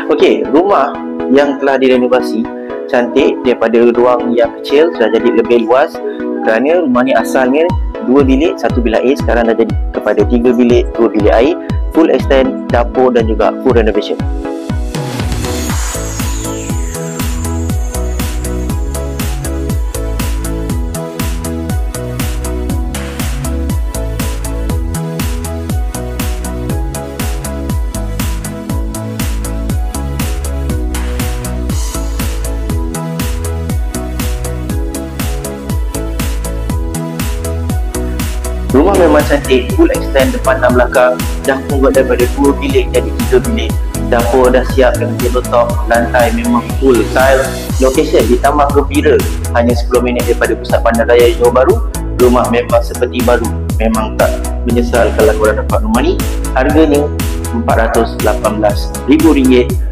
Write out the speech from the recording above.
Okey, rumah yang telah direnovasi cantik daripada ruang yang kecil sudah jadi lebih luas, kerana rumah ni asalnya 2 bilik 1 bilik air, sekarang dah jadi kepada 3 bilik 2 bilik air, full extend dapur dan juga full renovation. Rumah memang cantik, full extend depan dan belakang, dah convert daripada 2 bilik jadi 3 bilik. Dapur dah siap dengan tabletop, lantai memang full tile. Location di Taman Gembira, hanya 10 minit daripada pusat bandaraya Johor Bahru. Rumah memang seperti baru, memang tak menyesal kalau korang dapat rumah ni. Harganya RM418,000